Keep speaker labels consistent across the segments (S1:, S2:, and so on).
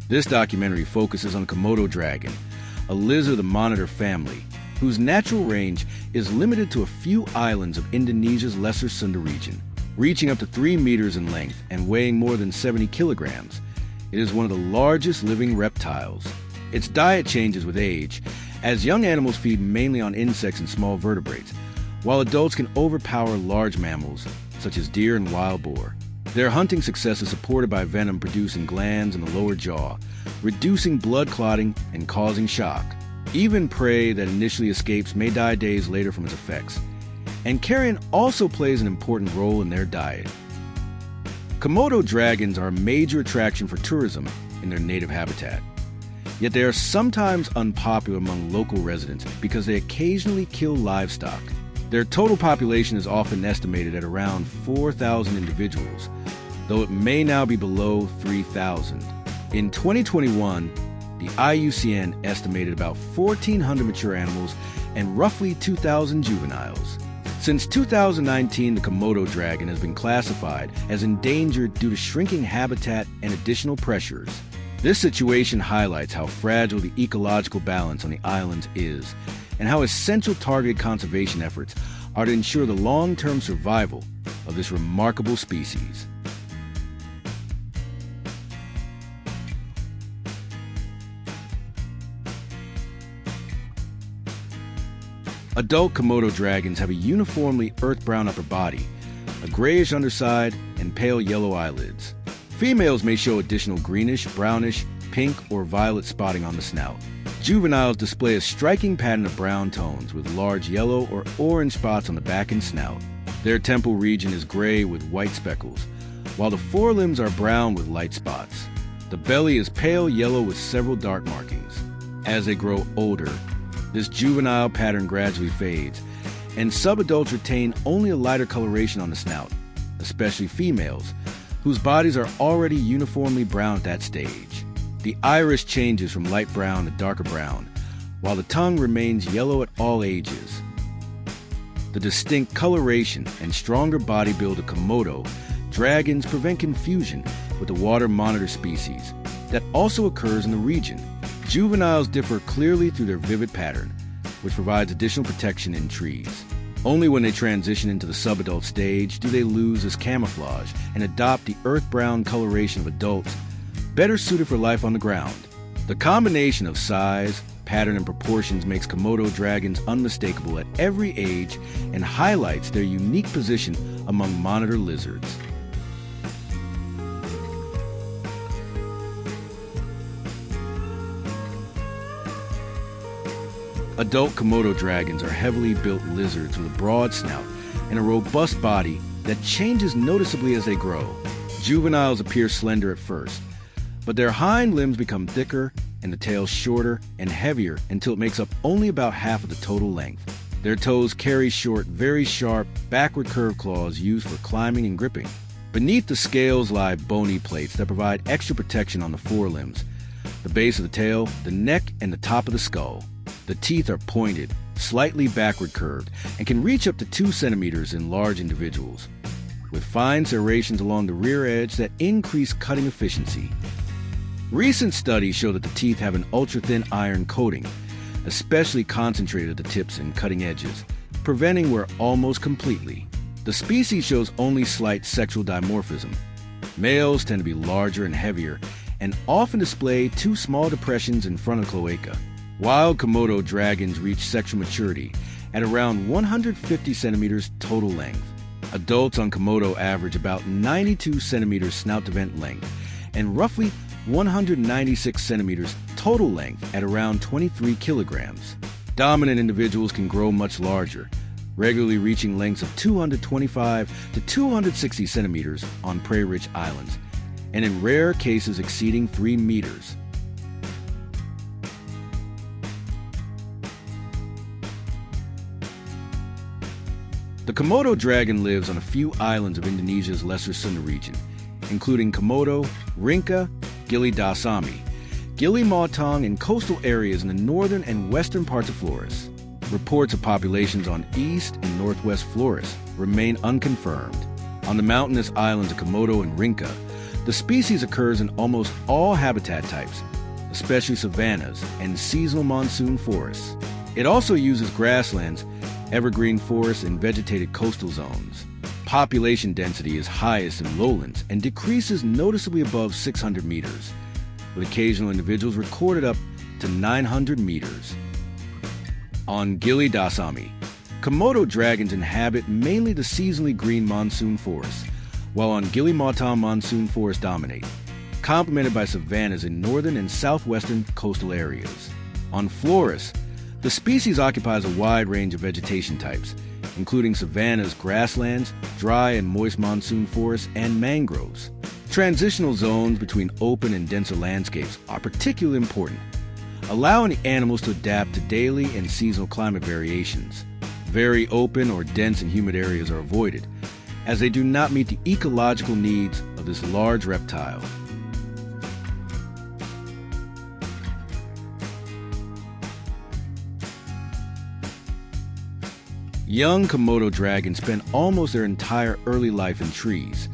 S1: This documentary focuses on Komodo dragon, a lizard of the monitor family, whose natural range is limited to a few islands of Indonesia's Lesser Sunda region. Reaching up to 3 meters in length and weighing more than 70 kilograms, it is one of the largest living reptiles. Its diet changes with age, as young animals feed mainly on insects and small vertebrates, while adults can overpower large mammals, such as deer and wild boar. Their hunting success is supported by venom produced in glands in the lower jaw, reducing blood clotting and causing shock. Even prey that initially escapes may die days later from its effects. And carrion also plays an important role in their diet. Komodo dragons are a major attraction for tourism in their native habitat. Yet they are sometimes unpopular among local residents because they occasionally kill livestock. Their total population is often estimated at around 4,000 individuals, though it may now be below 3,000. In 2021, the IUCN estimated about 1,400 mature animals and roughly 2,000 juveniles. Since 2019, the Komodo dragon has been classified as endangered due to shrinking habitat and additional pressures. This situation highlights how fragile the ecological balance on the islands is, and how essential targeted conservation efforts are to ensure the long-term survival of this remarkable species. Adult Komodo dragons have a uniformly earth-brown upper body, a grayish underside, and pale yellow eyelids. Females may show additional greenish, brownish, pink, or violet spotting on the snout. Juveniles display a striking pattern of brown tones with large yellow or orange spots on the back and snout. Their temple region is gray with white speckles, while the forelimbs are brown with light spots. The belly is pale yellow with several dark markings. As they grow older, this juvenile pattern gradually fades, and subadults retain only a lighter coloration on the snout, especially females, whose bodies are already uniformly brown at that stage. The iris changes from light brown to darker brown, while the tongue remains yellow at all ages. The distinct coloration and stronger body build of Komodo dragons prevent confusion with the water monitor species that also occurs in the region. Juveniles differ clearly through their vivid pattern, which provides additional protection in trees. Only when they transition into the subadult stage do they lose this camouflage and adopt the earth-brown coloration of adults, better suited for life on the ground. The combination of size, pattern, and proportions makes Komodo dragons unmistakable at every age and highlights their unique position among monitor lizards. Adult Komodo dragons are heavily built lizards with a broad snout and a robust body that changes noticeably as they grow. Juveniles appear slender at first, but their hind limbs become thicker and the tail shorter and heavier until it makes up only about half of the total length. Their toes carry short, very sharp, backward curved claws used for climbing and gripping. Beneath the scales lie bony plates that provide extra protection on the forelimbs, the base of the tail, the neck, and the top of the skull. The teeth are pointed, slightly backward curved, and can reach up to 2 centimeters in large individuals, with fine serrations along the rear edge that increase cutting efficiency. Recent studies show that the teeth have an ultra-thin iron coating, especially concentrated at the tips and cutting edges, preventing wear almost completely. The species shows only slight sexual dimorphism. Males tend to be larger and heavier, and often display 2 small depressions in front of cloaca. Wild Komodo dragons reach sexual maturity at around 150 centimeters total length. Adults on Komodo average about 92 centimeters snout-to-vent length and roughly 196 centimeters total length at around 23 kilograms. Dominant individuals can grow much larger, regularly reaching lengths of 225 to 260 centimeters on prey-rich islands, and in rare cases exceeding 3 meters. The Komodo dragon lives on a few islands of Indonesia's Lesser Sunda region, including Komodo, Rinca, Gili Dasami, Gili Mautong, and coastal areas in the northern and western parts of Flores. Reports of populations on east and northwest Flores remain unconfirmed. On the mountainous islands of Komodo and Rinca, The species occurs in almost all habitat types, especially savannas and seasonal monsoon forests. It also uses grasslands, evergreen forests, and vegetated coastal zones. Population density is highest in lowlands and decreases noticeably above 600 meters, with occasional individuals recorded up to 900 meters. On Gili Dasami, Komodo dragons inhabit mainly the seasonally green monsoon forests, while on Gili Matam monsoon forests dominate, complemented by savannas in northern and southwestern coastal areas. On Flores, the species occupies a wide range of vegetation types, including savannas, grasslands, dry and moist monsoon forests, and mangroves. Transitional zones between open and denser landscapes are particularly important, allowing the animals to adapt to daily and seasonal climate variations. Very open or dense and humid areas are avoided, as they do not meet the ecological needs of this large reptile. Young Komodo dragons spend almost their entire early life in trees,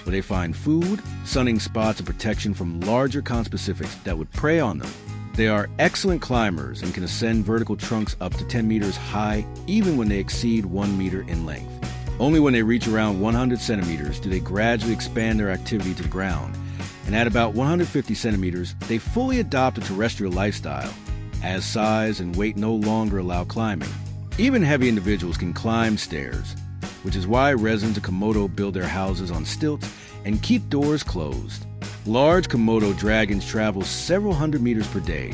S1: where they find food, sunning spots, and protection from larger conspecifics that would prey on them. They are excellent climbers and can ascend vertical trunks up to 10 meters high, even when they exceed 1 meter in length. Only when they reach around 100 centimeters do they gradually expand their activity to the ground, and at about 150 centimeters, they fully adopt a terrestrial lifestyle, as size and weight no longer allow climbing. Even heavy individuals can climb stairs, which is why residents of Komodo build their houses on stilts and keep doors closed. Large Komodo dragons travel several hundred meters per day,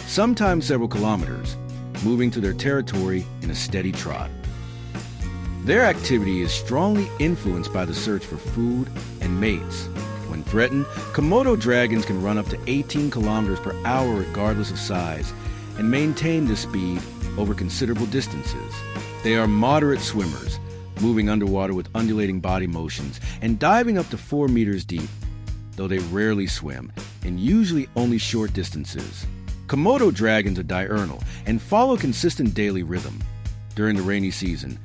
S1: sometimes several kilometers, moving to their territory in a steady trot. Their activity is strongly influenced by the search for food and mates. When threatened, Komodo dragons can run up to 18 kilometers per hour regardless of size and maintain this speed over considerable distances. They are moderate swimmers, moving underwater with undulating body motions and diving up to 4 meters deep, though they rarely swim and usually only short distances. Komodo dragons are diurnal and follow consistent daily rhythm. During the rainy season,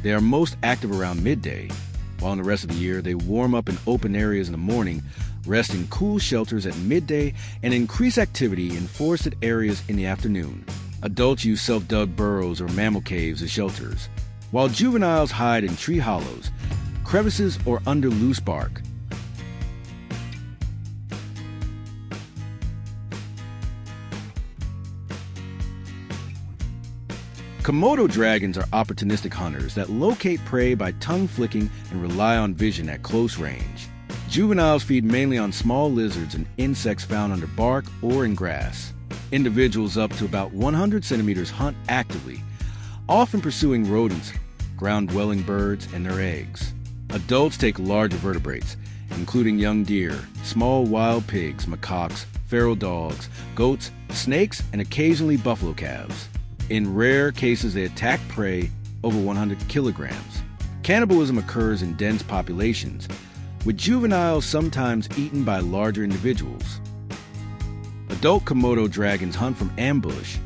S1: they are most active around midday, while in the rest of the year they warm up in open areas in the morning, rest in cool shelters at midday, and increase activity in forested areas in the afternoon. Adults use self-dug burrows or mammal caves as shelters, while juveniles hide in tree hollows, crevices, or under loose bark. Komodo dragons are opportunistic hunters that locate prey by tongue flicking and rely on vision at close range. Juveniles feed mainly on small lizards and insects found under bark or in grass. Individuals up to about 100 centimeters hunt actively, often pursuing rodents, ground-dwelling birds, and their eggs. Adults take larger vertebrates, including young deer, small wild pigs, macaques, feral dogs, goats, snakes, and occasionally buffalo calves. In rare cases, they attack prey over 100 kilograms. Cannibalism occurs in dense populations, with juveniles sometimes eaten by larger individuals. Adult Komodo dragons hunt from ambush,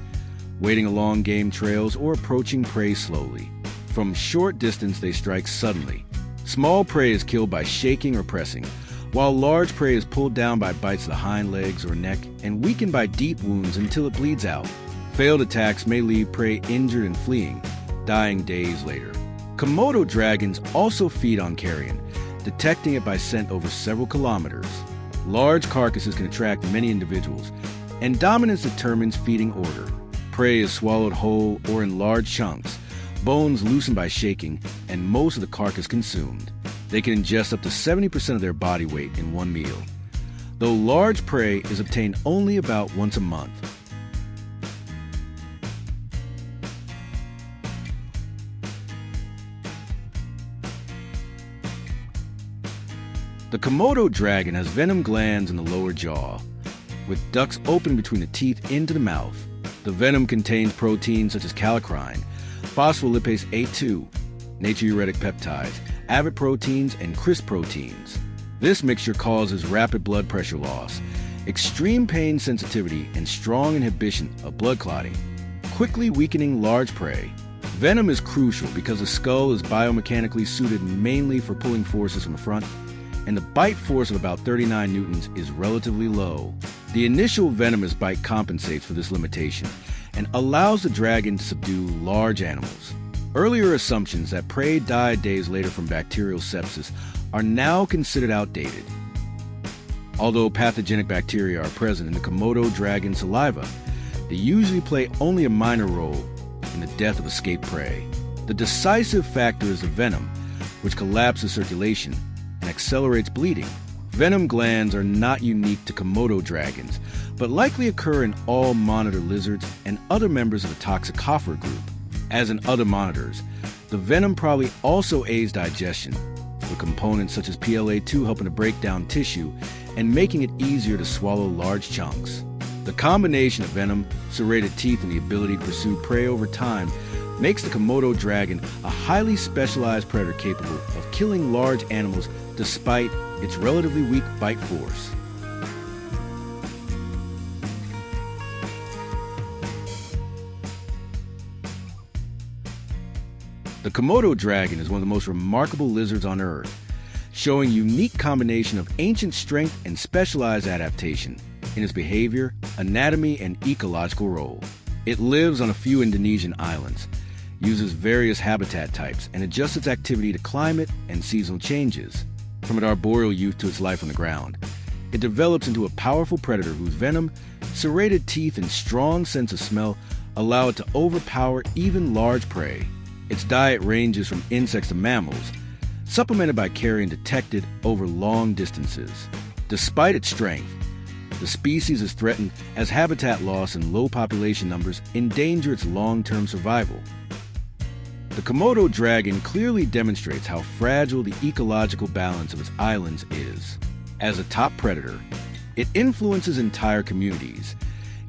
S1: wading along game trails or approaching prey slowly. From short distance, they strike suddenly. Small prey is killed by shaking or pressing, while large prey is pulled down by bites of the hind legs or neck and weakened by deep wounds until it bleeds out. Failed attacks may leave prey injured and fleeing, dying days later. Komodo dragons also feed on carrion, detecting it by scent over several kilometers. Large carcasses can attract many individuals, and dominance determines feeding order. Prey is swallowed whole or in large chunks, bones loosened by shaking, and most of the carcass consumed. They can ingest up to 70% of their body weight in one meal, though large prey is obtained only about once a month. The Komodo dragon has venom glands in the lower jaw, with ducts open between the teeth into the mouth. The venom contains proteins such as kallikrein, phospholipase A2, natriuretic peptides, avid proteins, and crisp proteins. This mixture causes rapid blood pressure loss, extreme pain sensitivity, and strong inhibition of blood clotting, quickly weakening large prey. Venom is crucial because the skull is biomechanically suited mainly for pulling forces from the front and the bite force of about 39 newtons is relatively low. The initial venomous bite compensates for this limitation and allows the dragon to subdue large animals. Earlier assumptions that prey died days later from bacterial sepsis are now considered outdated. Although pathogenic bacteria are present in the Komodo dragon saliva, they usually play only a minor role in the death of escaped prey. The decisive factor is the venom, which collapses circulation and accelerates bleeding. Venom glands are not unique to Komodo dragons, but likely occur in all monitor lizards and other members of the Toxicophora group. As in other monitors, the venom probably also aids digestion, with components such as PLA2 helping to break down tissue and making it easier to swallow large chunks. The combination of venom, serrated teeth, and the ability to pursue prey over time makes the Komodo dragon a highly specialized predator capable of killing large animals despite its relatively weak bite force. The Komodo dragon is one of the most remarkable lizards on Earth, showing a unique combination of ancient strength and specialized adaptation in its behavior, anatomy, and ecological role. It lives on a few Indonesian islands, uses various habitat types, and adjusts its activity to climate and seasonal changes. From its arboreal youth to its life on the ground, it develops into a powerful predator whose venom, serrated teeth, and strong sense of smell allow it to overpower even large prey. Its diet ranges from insects to mammals, supplemented by carrion detected over long distances. Despite its strength, the species is threatened as habitat loss and low population numbers endanger its long-term survival. The Komodo dragon clearly demonstrates how fragile the ecological balance of its islands is. As a top predator, it influences entire communities,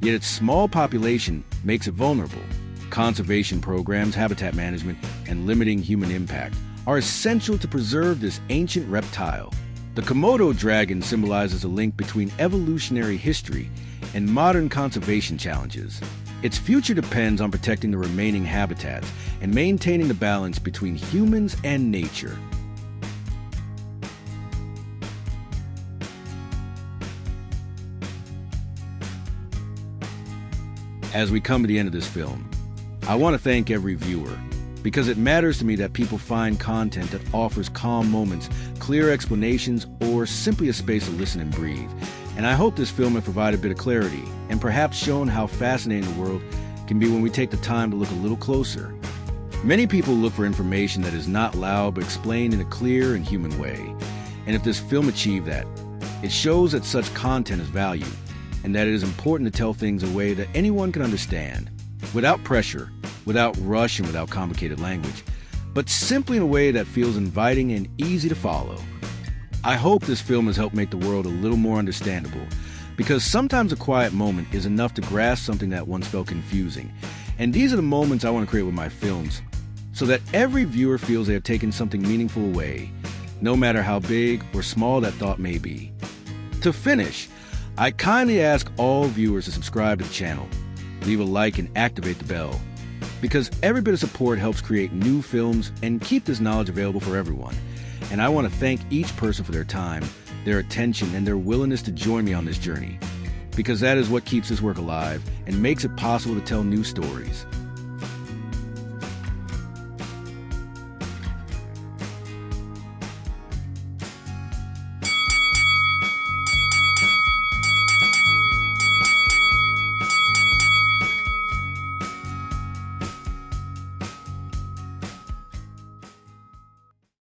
S1: yet its small population makes it vulnerable. Conservation programs, habitat management, and limiting human impact are essential to preserve this ancient reptile. The Komodo dragon symbolizes a link between evolutionary history and modern conservation challenges. Its future depends on protecting the remaining habitats and maintaining the balance between humans and nature. As we come to the end of this film, I want to thank every viewer, because it matters to me that people find content that offers calm moments, clear explanations, or simply a space to listen and breathe. And I hope this film has provided a bit of clarity and perhaps shown how fascinating the world can be when we take the time to look a little closer. Many people look for information that is not loud but explained in a clear and human way. And if this film achieved that, it shows that such content is valued and that it is important to tell things in a way that anyone can understand, without pressure, without rush, and without complicated language, but simply in a way that feels inviting and easy to follow. I hope this film has helped make the world a little more understandable, because sometimes a quiet moment is enough to grasp something that once felt confusing. And these are the moments I want to create with my films, so that every viewer feels they have taken something meaningful away, no matter how big or small that thought may be. To finish, I kindly ask all viewers to subscribe to the channel, leave a like, and activate the bell, because every bit of support helps create new films and keep this knowledge available for everyone. And I want to thank each person for their time, their attention, and their willingness to join me on this journey, because that is what keeps this work alive and makes it possible to tell new stories.